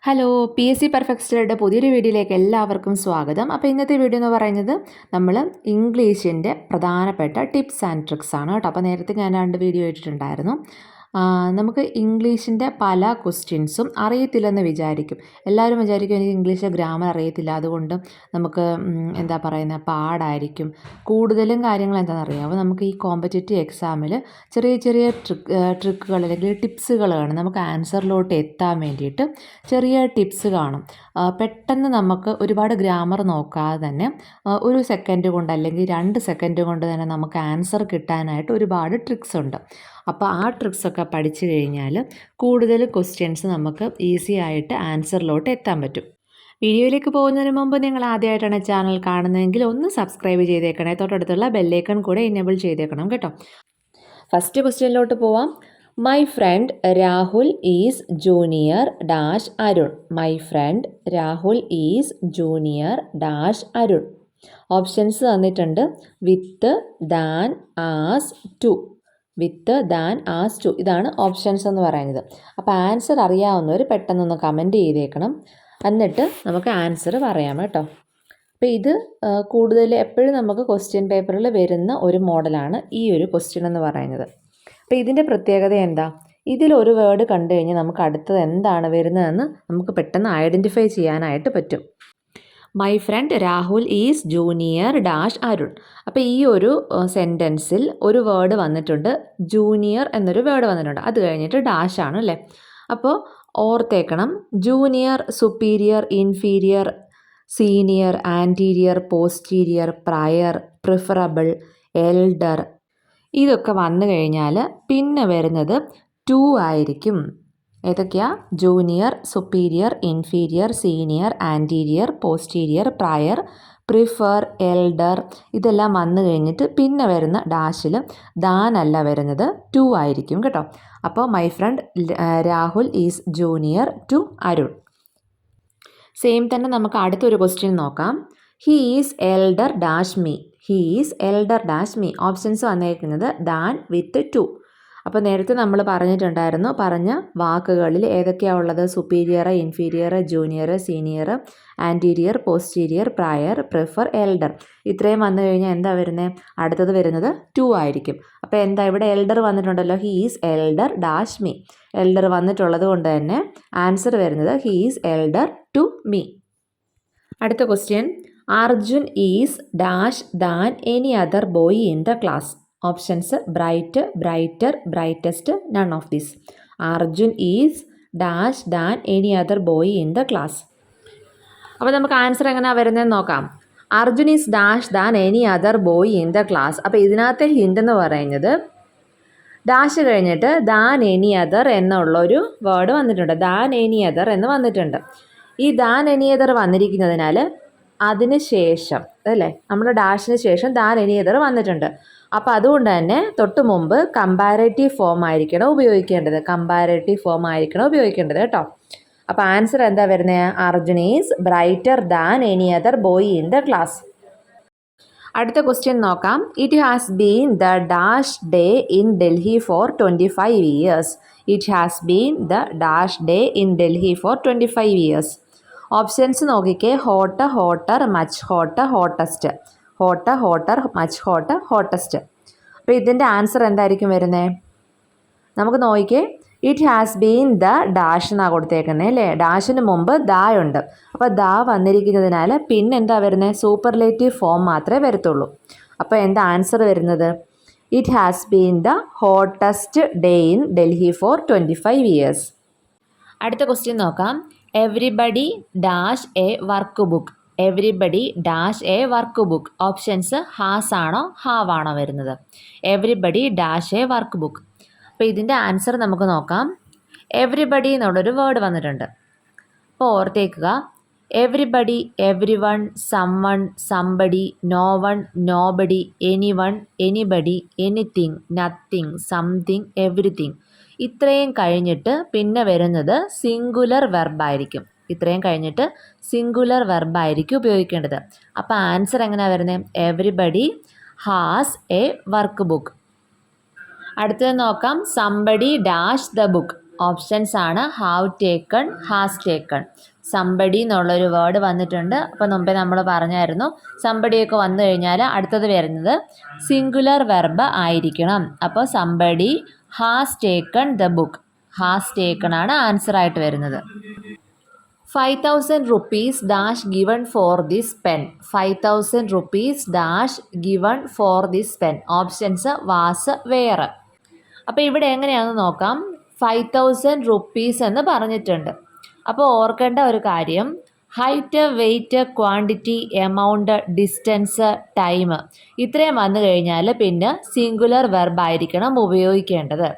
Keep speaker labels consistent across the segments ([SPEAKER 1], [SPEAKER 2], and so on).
[SPEAKER 1] Hello, PSC perfect സ്റ്റഡിയുടെ പുതിയൊരു വീഡിയോയിലേക്ക് എല്ലാവർക്കും സ്വാഗതം. അപ്പോൾ ഇന്നത്തെ വീഡിയോ എന്ന് പറയുന്നത് നമ്മൾ ഇംഗ്ലീഷിൻ്റെ പ്രധാനപ്പെട്ട ടിപ്സ് ആൻഡ് ട്രിക്സ് ആണ് കേട്ടോ. അപ്പോൾ നേരത്തെ ഞാൻ 2 വീഡിയോ ഇട്ടിട്ടുണ്ടായിരുന്നു. നമുക്ക് ഇംഗ്ലീഷിൻ്റെ പല ക്വസ്റ്റ്യൻസും അറിയത്തില്ലെന്ന് വിചാരിക്കും. എല്ലാവരും വിചാരിക്കും എനിക്ക് ഇംഗ്ലീഷ് ഗ്രാമർ അറിയത്തില്ല, അതുകൊണ്ട് നമുക്ക് എന്താ പറയുന്നത് പാടായിരിക്കും. കൂടുതലും കാര്യങ്ങൾ എന്താണെന്നറിയാമോ, നമുക്ക് ഈ കോമ്പറ്റേറ്റീവ് എക്സാമിൽ ചെറിയ ചെറിയ ട്രിക്കുകൾ അല്ലെങ്കിൽ ടിപ്സുകൾ കാണും. നമുക്ക് ആൻസറിലോട്ട് എത്താൻ വേണ്ടിയിട്ട് ചെറിയ ടിപ്സ് കാണും. പെട്ടെന്ന് നമുക്ക് ഒരുപാട് ഗ്രാമർ നോക്കാതെ തന്നെ 1 സെക്കൻഡ് കൊണ്ട് അല്ലെങ്കിൽ 2 സെക്കൻഡ് കൊണ്ട് തന്നെ നമുക്ക് ആൻസർ കിട്ടാനായിട്ട് ഒരുപാട് ട്രിക്സ് ഉണ്ട്. അപ്പോൾ ആ ട്രിക്സൊക്കെ പഠിച്ചു കഴിഞ്ഞാൽ കൂടുതൽ ക്വസ്റ്റ്യൻസ് നമുക്ക് ഈസി ആയിട്ട് ആൻസറിലോട്ട് എത്താൻ പറ്റും. വീഡിയോയിലേക്ക് പോകുന്നതിന് മുമ്പ് നിങ്ങൾ ആദ്യമായിട്ടാണ് ചാനൽ കാണുന്നതെങ്കിൽ ഒന്ന് സബ്സ്ക്രൈബ് ചെയ്തേക്കണേ, തൊട്ടടുത്തുള്ള ബെല്ലൈക്കൺ കൂടെ എനേബിൾ ചെയ്തേക്കണം കേട്ടോ. ഫസ്റ്റ് ക്വസ്റ്റ്യനിലോട്ട് പോവാം. My friend Rahul is junior dash Arun. My friend Rahul is junior dash Arun. Options തന്നിട്ടുണ്ട്. With, than, as, to. With, than, as, to. ഇതാണ് ഓപ്ഷൻസ് എന്ന് പറയുന്നത്. അപ്പോൾ ആൻസർ അറിയാവുന്നവർ പെട്ടെന്നൊന്ന് കമൻറ്റ് ചെയ്തേക്കണം, എന്നിട്ട് നമുക്ക് ആൻസർ പറയാം കേട്ടോ. അപ്പോൾ ഇത് കൂടുതൽ എപ്പോഴും നമുക്ക് ക്വസ്റ്റ്യൻ പേപ്പറിൽ വരുന്ന ഒരു മോഡലാണ് ഈ ഒരു ക്വസ്റ്റ്യൻ എന്ന് പറയുന്നത്. അപ്പോൾ ഇതിൻ്റെ പ്രത്യേകത എന്താ? ഇതിലൊരു വേർഡ് കണ്ടു കഴിഞ്ഞാൽ നമുക്ക് അടുത്തത് എന്താണ് വരുന്നതെന്ന് നമുക്ക് പെട്ടെന്ന് ഐഡൻറ്റിഫൈ ചെയ്യാനായിട്ട് പറ്റും. My friend Rahul is junior dash Arun. അപ്പോൾ ഈ ഒരു സെൻറ്റൻസിൽ ഒരു വേർഡ് വന്നിട്ടുണ്ട്, ജൂനിയർ എന്നൊരു വേർഡ് വന്നിട്ടുണ്ട്. അത് കഴിഞ്ഞിട്ട് ഡാഷ് ആണ് അല്ലേ. അപ്പോൾ ഓർത്തേക്കണം, junior, superior, inferior, senior, anterior, posterior, prior, preferable, elder, ഇതൊക്കെ വന്നു കഴിഞ്ഞാൽ പിന്നെ വരുന്നത് ടു ആയിരിക്കും. ഏതൊക്കെയാ? Junior, superior, inferior, senior, anterior, posterior, prior, prefer, elder, ഇതെല്ലാം വന്നു കഴിഞ്ഞിട്ട് പിന്നെ വരുന്ന ഡാഷിൽ ദാൻ അല്ല വരുന്നത്, ടു ആയിരിക്കും കേട്ടോ. അപ്പോൾ my friend Rahul is junior to Arun. Same തന്നെ നമുക്ക് അടുത്തൊരു ക്വസ്റ്റ്യൻ നോക്കാം. He is elder dash me. He is elder dash me. Options വന്നേക്കുന്നത് ദാൻ, വിത്ത്, ടു. അപ്പോൾ നേരത്തെ നമ്മൾ പറഞ്ഞിട്ടുണ്ടായിരുന്നു, പറഞ്ഞ വാക്കുകളിൽ ഏതൊക്കെയാണ് ഉള്ളത്? Superior, inferior, junior, senior, anterior, posterior, prior, prefer, elder. ഇത്രയും വന്നു കഴിഞ്ഞാൽ എന്താ വരുന്നത്? അടുത്തത് വരുന്നത് ടു ആയിരിക്കും. അപ്പോൾ എന്താ ഇവിടെ എൽഡർ വന്നിട്ടുണ്ടല്ലോ, he is elder dash me. Elder വന്നിട്ടുള്ളത് കൊണ്ട് തന്നെ ആൻസർ വരുന്നത് he is elder to me. അടുത്ത question. Arjun is dash than any other boy in the class. Options bright, brighter, brightest, none of these. Arjun is dash than any other boy in the class. അപ്പോൾ നമുക്ക് answer എങ്ങനെയാണ് വരുന്നതെന്ന് നോക്കാം. Arjun is dash than any other boy in the class. അപ്പോൾ ഇതിനകത്തെ hint എന്ന് പറയുന്നത് dash കഴിഞ്ഞിട്ട് ദാൻ എനി അതർ എന്നുള്ളൊരു വേർഡ് വന്നിട്ടുണ്ട്. ദാൻ എനി അതർ എന്ന് വന്നിട്ടുണ്ട്. ഈ ദാൻ എനി അതർ വന്നിരിക്കുന്നതിനാൽ അതിന് ശേഷം അല്ലേ, നമ്മുടെ ഡാഷിന് ശേഷം ദാൻ എനി അതർ വന്നിട്ടുണ്ട്. അപ്പോൾ അതുകൊണ്ട് തന്നെ തൊട്ട് മുമ്പ് കമ്പാരേറ്റീവ് ഫോം ആയിരിക്കണം ഉപയോഗിക്കേണ്ടത്. കമ്പാരേറ്റീവ് ഫോം ആയിരിക്കണം ഉപയോഗിക്കേണ്ടത് കേട്ടോ. അപ്പോൾ ആൻസർ എന്താ വരുന്നത്? Arjun is brighter than any other boy in the class. അടുത്ത ക്വസ്റ്റ്യൻ നോക്കാം. It has been the dash day in Delhi for 25 years. It has been the dash day in Delhi for 25 years. Options നോക്കിക്കേ. Hot, hotter, much hot, hottest. Hot, hotter, much hot, hottest. അപ്പോൾ ഇതിൻ്റെ answer എന്തായിരിക്കും വരുന്നത്? നമുക്ക് നോക്കിക്കേ. It has been the dash എന്നാണ് കൊടുത്തേക്കുന്നത് അല്ലേ. ഡാഷിന് മുമ്പ് ദാ ഉണ്ട്. അപ്പോൾ ദാ വന്നിരിക്കുന്നതിനാൽ പിന്നെ എന്താ വരുന്നത്? സൂപ്പർലേറ്റീവ് ഫോം മാത്രമേ വരത്തുള്ളൂ. അപ്പോൾ എന്താ ആൻസർ വരുന്നത്? It has been the hottest day in Delhi for 25 years. അടുത്ത ക്വസ്റ്റ്യൻ നോക്കാം. Everybody dash a workbook. Everybody dash a workbook. Options has ആണോ ഹാവ് ആണോ വരുന്നത്? Everybody dash a workbook. അപ്പോൾ ഇതിൻ്റെ ആൻസർ നമുക്ക് നോക്കാം. എവ്രിബഡി എന്നുള്ളൊരു വേർഡ് വന്നിട്ടുണ്ട്. അപ്പോൾ ഓർത്തേക്കുക, everybody, everyone, someone, somebody, no one, nobody, anyone, anybody, anything, nothing, something, everything. ഇത്രയും കഴിഞ്ഞിട്ട് പിന്നെ വരുന്നത് സിംഗുലർ വെർബായിരിക്കും. ഇത്രയും കഴിഞ്ഞിട്ട് സിംഗുലർ വെർബായിരിക്കും ഉപയോഗിക്കേണ്ടത്. അപ്പോൾ ആൻസർ എങ്ങനെയാണ് വരുന്നത്? Everybody has a workbook. അടുത്തത് നോക്കാം. Somebody dash the book. Options ആണ് have taken, has taken. Somebody എന്നുള്ളൊരു വേർഡ് വന്നിട്ടുണ്ട്. അപ്പോൾ മുമ്പേ നമ്മൾ പറഞ്ഞായിരുന്നു സംബഡിയൊക്കെ വന്നു കഴിഞ്ഞാൽ അടുത്തത് വരുന്നത് സിംഗുലർ വെർബ് ആയിരിക്കണം. അപ്പോൾ somebody has taken the book. Has taken ആണ് ആൻസർ ആയിട്ട് വരുന്നത്. 5,000 rupees dash given for this pen. 5,000 rupees dash given for this pen. Options was were. അപ്പോൾ ഇവിടെ എങ്ങനെയാണെന്ന് നോക്കാം. 5,000 rupees എന്ന് പറഞ്ഞിട്ടുണ്ട്. അപ്പോൾ ഓർക്കേണ്ട ഒരു കാര്യം height, weight, quantity, amount, distance, time ഇത്രയും വന്നു കഴിഞ്ഞാൽ പിന്നെ സിംഗുലർ വെർബ് ആയിരിക്കണം ഉപയോഗിക്കേണ്ടത്.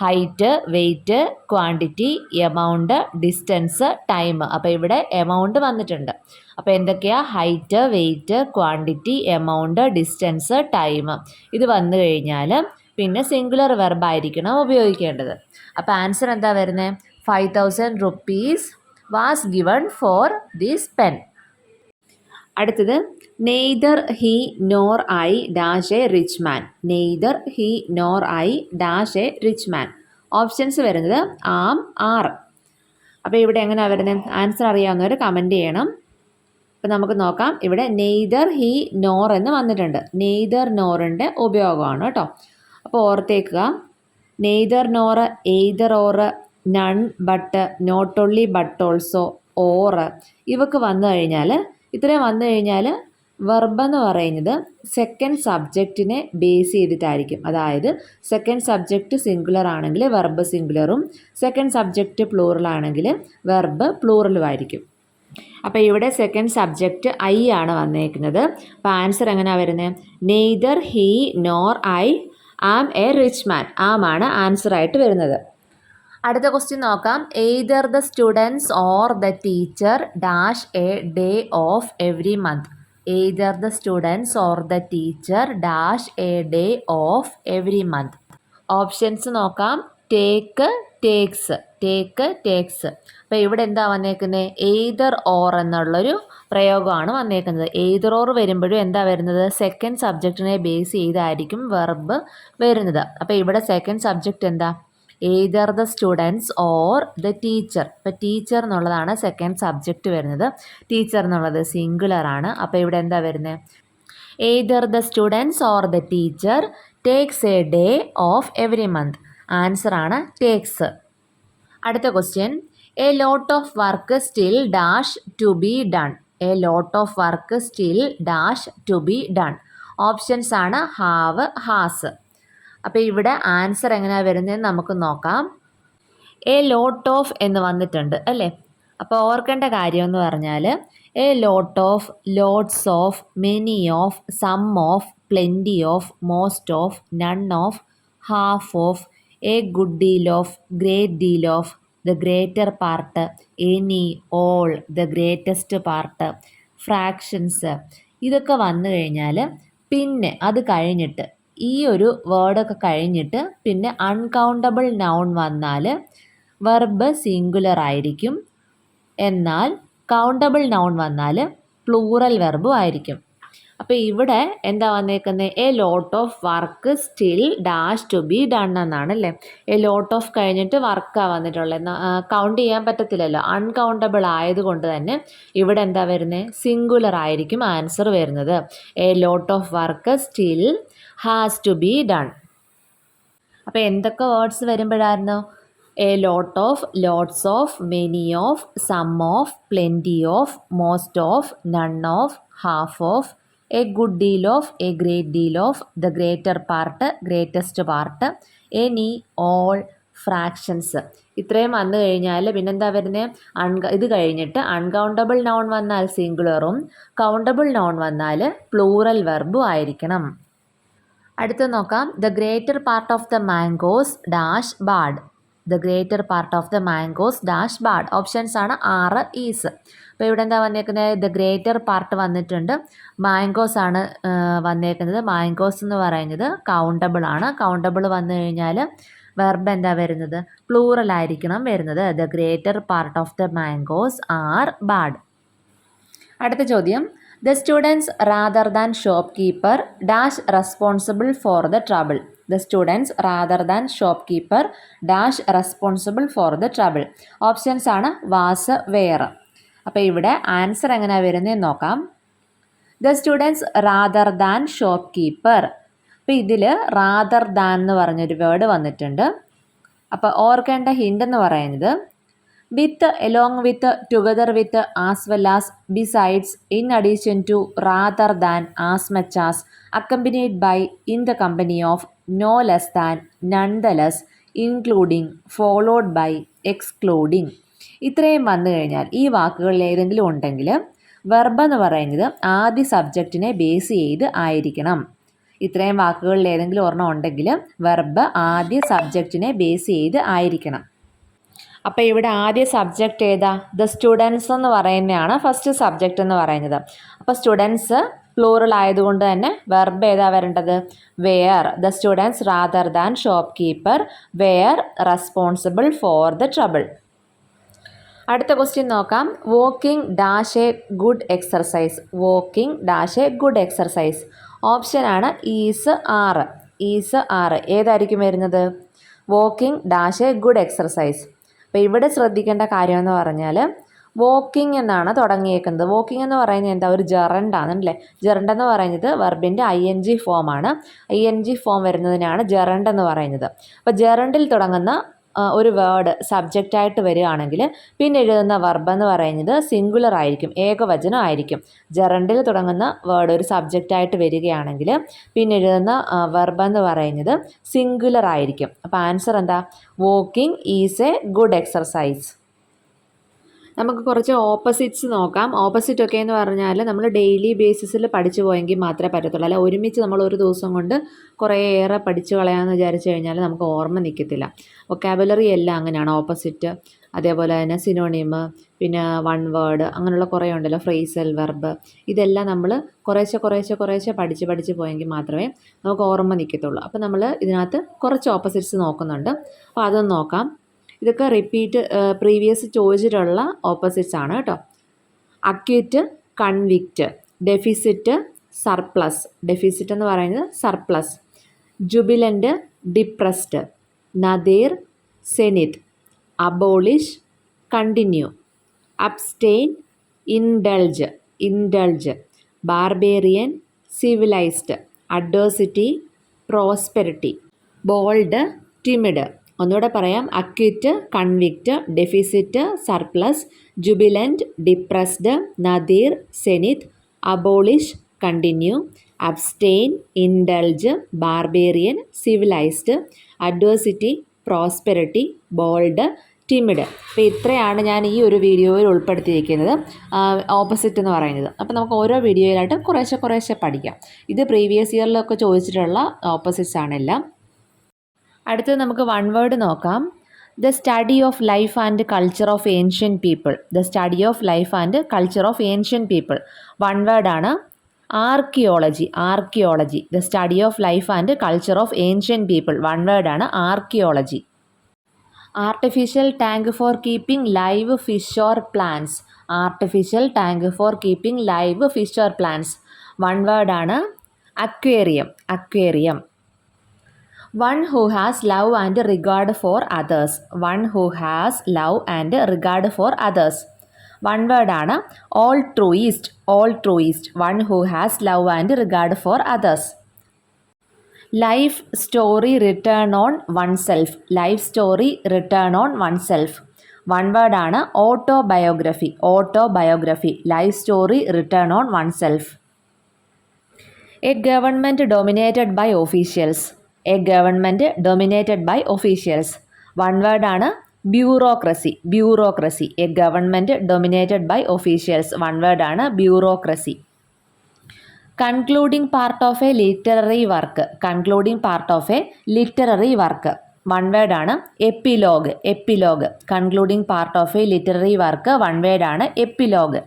[SPEAKER 1] Height, weight, quantity, amount, distance, time. അപ്പോൾ ഇവിടെ എമൗണ്ട് വന്നിട്ടുണ്ട്. അപ്പോൾ എന്തൊക്കെയാണ്? Height, weight, quantity, amount, distance, time. ഇത് വന്നു കഴിഞ്ഞാൽ പിന്നെ സിംഗുലർ വെർബ് ആയിരിക്കണം ഉപയോഗിക്കേണ്ടത്. അപ്പോൾ ആൻസർ എന്താ വരുന്നത്? 5,000 rupees was given for this pen. അടുത്തത് neither he nor I dash a rich man. Neither he nor I dash a rich man. Options വരുന്നത് ആം, ആർ. അപ്പോൾ ഇവിടെ എങ്ങനെയാണ് വരുന്നത്? ആൻസർ അറിയാവുന്നവർ കമൻറ്റ് ചെയ്യണം. അപ്പോൾ നമുക്ക് നോക്കാം. ഇവിടെ നെയ്തർ ഹി നോർ എന്ന് വന്നിട്ടുണ്ട്. നെയ്തർ നോറിൻ്റെ ഉപയോഗമാണ് കേട്ടോ. അപ്പോൾ ഓർത്തേക്കുക, neither nor, either or, none, but, not only but also, or ഇവക്ക് വന്നു കഴിഞ്ഞാൽ, ഇത്രയും വന്നു കഴിഞ്ഞാൽ വെർബ് എന്ന് പറയുന്നത് സെക്കൻഡ് സബ്ജക്റ്റിനെ ബേസ് ചെയ്തിട്ടായിരിക്കും. അതായത് സെക്കൻഡ് സബ്ജക്റ്റ് സിംഗുലർ ആണെങ്കിൽ വെർബ് സിംഗുലറും, സെക്കൻഡ് സബ്ജക്റ്റ് പ്ലൂറൽ ആണെങ്കിൽ വെർബ് പ്ലൂറലും ആയിരിക്കും. അപ്പോൾ ഇവിടെ സെക്കൻഡ് സബ്ജക്റ്റ് ഐ ആണ് വന്നേക്കുന്നത്. അപ്പോൾ ആൻസർ എങ്ങനെയാണ് വരുന്നത്? Neither he nor I am a rich man. Am ആണ് ആൻസർ ആയിട്ട് വരുന്നത്. അടുത്ത ക്വസ്റ്റ്യൻ നോക്കാം. Either the students or the teacher dash a day of every month. Either the students or the teacher dash a day of every month. Options നോക്കാം. Take, takes, take, takes. അപ്പോൾ ഇവിടെ എന്താ വന്നേക്കുന്നത്? Either or എന്നുള്ളൊരു പ്രയോഗമാണ് വന്നേക്കുന്നത്. Either or വരുമ്പോഴും എന്താ വരുന്നത്? സെക്കൻഡ് സബ്ജക്റ്റിനെ ബേസ് ചെയ്തായിരിക്കും വെർബ് വരുന്നത്. അപ്പോൾ ഇവിടെ സെക്കൻഡ് സബ്ജക്റ്റ് എന്താ? Either the students or the teacher. ഇപ്പോൾ ടീച്ചർ എന്നുള്ളതാണ് സെക്കൻഡ് സബ്ജക്റ്റ് വരുന്നത്. ടീച്ചർ എന്നുള്ളത് സിംഗുലർ ആണ്. അപ്പോൾ ഇവിടെ എന്താ വരുന്നത്? Either the students or the teacher takes a day of every month. Answer ആണ് ടേക്സ്. അടുത്ത question. A lot of work still dash to be done. A lot of work still dash to be done. Options ആണ് have, has. അപ്പോൾ ഇവിടെ answer എങ്ങനെയാണ് വരുന്നതെന്ന് നമുക്ക് നോക്കാം. A lot of എന്ന് വന്നിട്ടുണ്ട് അല്ലേ? അപ്പോൾ ഓർക്കേണ്ട കാര്യം എന്ന് പറഞ്ഞാൽ a lot of, lots of, many of, some of, plenty of, most of, none of, half of, a good deal of, great deal of, the greater part, any, all, the greatest part, fractions ഇതൊക്കെ വന്നു കഴിഞ്ഞാൽ പിന്നെ അത് കഴിഞ്ഞിട്ട് ഈ ഒരു വേർഡൊക്കെ കഴിഞ്ഞിട്ട് പിന്നെ അൺകൗണ്ടബിൾ നൗൺ വന്നാൽ വെർബ് സിംഗുലർ ആയിരിക്കും. എന്നാൽ കൗണ്ടബിൾ നൗൺ വന്നാൽ പ്ലൂറൽ വെർബും ആയിരിക്കും. അപ്പോൾ ഇവിടെ എന്താ വന്നേക്കുന്നത്? A lot of work still dash to be done എന്നാണ് അല്ലേ? എ ലോട്ട് ഓഫ് കഴിഞ്ഞിട്ട് വർക്കാണ് വന്നിട്ടുള്ളത്. കൗണ്ട് ചെയ്യാൻ പറ്റത്തില്ലല്ലോ. അൺകൗണ്ടബിൾ ആയതുകൊണ്ട് തന്നെ ഇവിടെ എന്താ വരുന്നത്? സിംഗുലർ ആയിരിക്കും ആൻസർ വരുന്നത്. A lot of work still has to be done. അപ്പോൾ എന്തൊക്കെ വേർഡ്സ് വരുമ്പോഴായിരുന്നു? A lot of, lots of, many of, some of, plenty of, most of, none of, half of, a good deal of, a great deal of, the greater part, greatest part, any, all, fractions ഇത്രയും വന്നു കഴിഞ്ഞാൽ പിന്നെന്താ വരുന്നത്? ഇത് കഴിഞ്ഞിട്ട് uncountable noun വന്നാൽ സിംഗുലറും countable noun വന്നാൽ plural വെർബും ആയിരിക്കണം. അടുത്ത് നോക്കാം. The greater part of the mangoes dash bad. The greater part of the mangoes dash bad. Options ആണ് ആറ്, ഈസ്. അപ്പോൾ ഇവിടെ എന്താ വന്നേക്കുന്നത്? ദ ഗ്രേറ്റർ പാർട്ട് വന്നിട്ടുണ്ട്. മാംഗോസ് ആണ് വന്നേക്കുന്നത്. മാംഗോസ് എന്ന് പറയുന്നത് കൗണ്ടബിൾ ആണ്. കൗണ്ടബിൾ വന്നു കഴിഞ്ഞാൽ വെർബ് എന്താ വരുന്നത്? പ്ലൂറൽ ആയിരിക്കണം വരുന്നത്. The greater part of the mangoes R bad. അടുത്ത ചോദ്യം. The students rather than shop keeper dash responsible for the trouble. The students rather than shopkeeper dash responsible for the trouble. Options ആണ് was, were. അപ്പോൾ ഇവിടെ answer എങ്ങനെയാണ് വരുന്നതെന്ന് നോക്കാം. The students rather than shopkeeper. അപ്പോൾ ഇതിൽ rather than എന്ന് പറഞ്ഞൊരു വേർഡ് വന്നിട്ടുണ്ട്. അപ്പോൾ ഓർക്കേണ്ട ഹിൻ്റ് എന്ന് പറയുന്നത് with, along with, together with, as well as, besides, in addition to, rather than, as much as, accompanied by, in the company of, no less than, none the less, including, followed by, excluding. ഇത്രയും വന്നു കഴിഞ്ഞാൽ ഈ വാക്കുകളിൽ ഏതെങ്കിലും ഉണ്ടെങ്കിൽ verb എന്ന് പറയുന്നത് ആദ്യ സബ്ജക്റ്റിനെ ബേസ് ചെയ്ത് ആയിരിക്കണം. ഇത്രയും വാക്കുകളിൽ ഏതെങ്കിലും ഒരെണ്ണം ഉണ്ടെങ്കിൽ വെർബ് ആദ്യ സബ്ജക്റ്റിനെ ബേസ് ചെയ്ത് ആയിരിക്കണം. അപ്പോൾ ഇവിടെ ആദ്യ സബ്ജക്റ്റ് ഏതാ? ദ സ്റ്റുഡൻസ് എന്ന് പറയുന്നതാണ് ഫസ്റ്റ് സബ്ജക്റ്റ് എന്ന് പറയുന്നത്. അപ്പോൾ സ്റ്റുഡൻസ് പ്ലൂറൽ ആയതുകൊണ്ട് തന്നെ വെർബ് ഏതാ വരേണ്ടത്? Were. The students rather than shopkeeper were responsible for the trouble. അടുത്ത ക്വസ്റ്റ്യൻ നോക്കാം. Walking dash a good exercise. Walking dash a good exercise. ഓപ്ഷനാണ് ഈസ്, ആറ്. ഈസ്, ആറ് ഏതായിരിക്കും വരുന്നത്? Walking dash a good exercise. അപ്പോൾ ഇവിടെ ശ്രദ്ധിക്കേണ്ട കാര്യം എന്ന് പറഞ്ഞാൽ വോക്കിംഗ് എന്നാണ് തുടങ്ങിയേക്കുന്നത്. വോക്കിംഗ് എന്ന് പറയുന്നത് എന്താ? ഒരു ജെറണ്ടാണ് അല്ലേ? ജെറണ്ട് എന്ന് പറയുന്നത് വെർബിൻ്റെ ING ഫോമാണ്. ING ഫോം വരുന്നതിനാണ് ജെറണ്ട് എന്ന് പറയുന്നത്. അപ്പോൾ ജെറണ്ടിൽ തുടങ്ങുന്ന ഒരു വേർഡ് സബ്ജക്റ്റായിട്ട് വരികയാണെങ്കിൽ പിന്നെ എഴുതുന്ന വെർബ് എന്ന് പറയുന്നത് സിംഗുലർ ആയിരിക്കും, ഏകവചനം ആയിരിക്കും. ജെറണ്ടിൽ തുടങ്ങുന്ന വേർഡ് ഒരു സബ്ജക്റ്റായിട്ട് വരികയാണെങ്കിൽ പിന്നെ എഴുതുന്ന വെർബ് എന്ന് പറയുന്നത് സിംഗുലർ ആയിരിക്കും. അപ്പോൾ ആൻസർ എന്താ? Walking is A good exercise. നമുക്ക് കുറച്ച് ഓപ്പോസിറ്റ്സ് നോക്കാം. ഓപ്പോസിറ്റ് ഒക്കെ എന്ന് പറഞ്ഞാൽ നമ്മൾ ഡെയിലി ബേസിസിൽ പഠിച്ചു പോയെങ്കിൽ മാത്രമേ പറ്റത്തുള്ളൂ. അല്ല ഒരുമിച്ച് നമ്മൾ ഒരു ദിവസം കൊണ്ട് കുറേയേറെ പഠിച്ചു കളയാമെന്ന് വിചാരിച്ചു കഴിഞ്ഞാൽ നമുക്ക് ഓർമ്മ നിൽക്കത്തില്ല. വൊക്കാബുലറി എല്ലാം അങ്ങനെയാണ്. ഓപ്പോസിറ്റ്, അതേപോലെ തന്നെ സിനോണിം, പിന്നെ വൺ വേർഡ്, അങ്ങനെയുള്ള കുറേ ഉണ്ടല്ലോ, ഫ്രേസൽ, വെർബ്. ഇതെല്ലാം നമ്മൾ കുറേശ്ശെ പഠിച്ച് പോയെങ്കിൽ മാത്രമേ നമുക്ക് ഓർമ്മ നിൽക്കത്തുള്ളൂ. അപ്പോൾ നമ്മൾ ഇതിനകത്ത് കുറച്ച് ഓപ്പോസിറ്റ്സ് നോക്കുന്നുണ്ട്. അപ്പോൾ അതൊന്ന് നോക്കാം. ഇതൊക്കെ റിപ്പീറ്റ് പ്രീവിയസ് ചോദിച്ചിട്ടുള്ള ഓപ്പോസിറ്റ്സ് ആണ് കേട്ടോ. Acquit, convict, deficit, surplus. Deficit എന്ന് പറയുന്നത് surplus. Jubilant, depressed. Nadir, zenith. Abolish, continue. Abstain, indulge. Barbarian, civilised. Adversity, prosperity. Bold, timid. ഒന്നുകൂടെ പറയാം. Acquit, convict, deficit, surplus, jubilant, depressed, nadir, zenith, abolish, continue, abstain, indulge, barbarian, civilised, adversity, prosperity, bold, timid. അപ്പോൾ ഇത്രയാണ് ഞാൻ ഈ ഒരു വീഡിയോയിൽ ഉൾപ്പെടുത്തിയിരിക്കുന്നത് opposite എന്ന് പറയുന്നത്. അപ്പോൾ നമുക്ക് ഓരോ വീഡിയോയിലായിട്ട് കുറേശ്ശെ പഠിക്കാം. ഇത് പ്രീവിയസ് ഇയറിലൊക്കെ ചോദിച്ചിട്ടുള്ള ഓപ്പോസിറ്റ്സ് ആണെല്ലാം. അടുത്തത് നമുക്ക് വൺ വേർഡ് നോക്കാം. The study of life and culture of ancient people. The study of life and culture of ancient people. One വേർഡാണ്. Archaeology. The study of life and culture of ancient people. One വേർഡാണ് archaeology. Artificial tank for keeping live fish or plants. Artificial tank for keeping live fish or plants. One വേർഡാണ് aquarium. One who has love and regard for others. One who has love and regard for others. One word ആണ് altruist. One who has love and regard for others. Life story written on oneself. One word ആണ് autobiography. Life story written on oneself. A government dominated by officials. One word ആണ് bureaucracy. A government dominated by officials. One word ആണ് bureaucracy. Concluding part of a literary work. One word ആണ് epilogue. Concluding part of a literary work. One word ആണ് epilogue.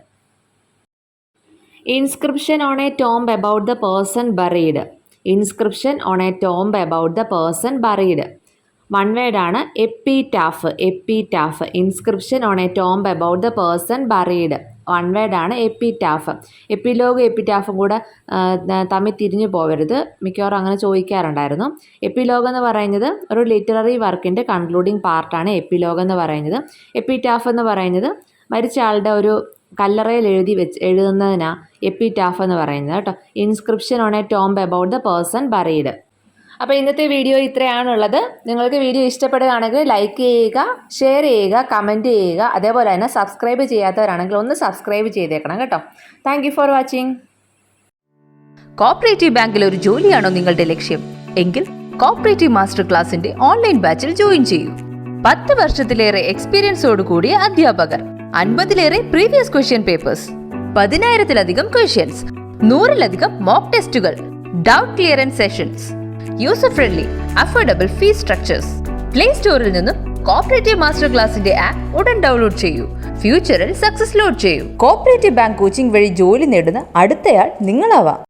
[SPEAKER 1] Inscription on a tomb about the person buried. One word ആണ് epitaph. Inscription on a tomb about the person buried. One വേർഡാണ് epitaph. Epilogue എപ്പിറ്റാഫും കൂടെ തമ്മിൽ തിരിഞ്ഞു പോകരുത്, മിക്കവാറും അങ്ങനെ ചോദിക്കാറുണ്ടായിരുന്നു. എപ്പിലോഗ് എന്ന് പറയുന്നത് ഒരു ലിറ്റററി വർക്കിൻ്റെ കൺക്ലൂഡിങ് പാർട്ടാണ് എപ്പിലോഗ് എന്ന് പറയുന്നത്. എപ്പിറ്റാഫ് എന്ന് പറയുന്നത് മരിച്ച ആളുടെ ഒരു കല്ലറയിൽ എഴുതുന്നതിനാ എപ്പിറ്റാഫ് എന്ന് പറയുന്നത് കേട്ടോ. Inscription on A tomb about the person buried. അപ്പോൾ ഇന്നത്തെ വീഡിയോ ഇത്രയാണുള്ളത്. നിങ്ങൾക്ക് വീഡിയോ ഇഷ്ടപ്പെടുകയാണെങ്കിൽ ലൈക്ക് ചെയ്യുക, ഷെയർ ചെയ്യുക, കമൻറ്റ് ചെയ്യുക. അതേപോലെ തന്നെ സബ്സ്ക്രൈബ് ചെയ്യാത്തവരാണെങ്കിൽ ഒന്ന് സബ്സ്ക്രൈബ് ചെയ്തേക്കണം കേട്ടോ. Thank you for watching.
[SPEAKER 2] Cooperative ബാങ്കിൽ ഒരു ജോലിയാണോ നിങ്ങളുടെ ലക്ഷ്യം? എങ്കിൽ കോഓപ്പറേറ്റീവ് മാസ്റ്റർ ക്ലാസിന്റെ ഓൺലൈൻ ബാച്ചിൽ ജോയിൻ ചെയ്യൂ. 10 വർഷത്തിലേറെ എക്സ്പീരിയൻസോട് കൂടിയ അധ്യാപകർ, 50-ലേറെ പ്രീവിയസ് ക്വസ്റ്റ്യൻ പേപ്പേഴ്സ്, 10,000-ലധികം ക്വസ്റ്റ്യൻസ്, 100-ലധികം മോക്ക് ടെസ്റ്റുകൾ, doubt clearance sessions, user friendly affordable fees structures. Play സ്റ്റോറിൽ നിന്നും കോഓപ്പറേറ്റീവ് മാസ്റ്റർ ക്ലാസിന്റെ ആപ്പ് ഉടൻ ഡൗൺലോഡ് ചെയ്യൂ. ഫ്യൂച്ചറിൽ സക്സസ് ലോഡ് ചെയ്യൂ. കോഓപ്പറേറ്റീവ് ബാങ്ക് കോച്ചിംഗ് വഴി ജോലി നേടുന്ന അടുത്തയാൾ നിങ്ങളാവാം.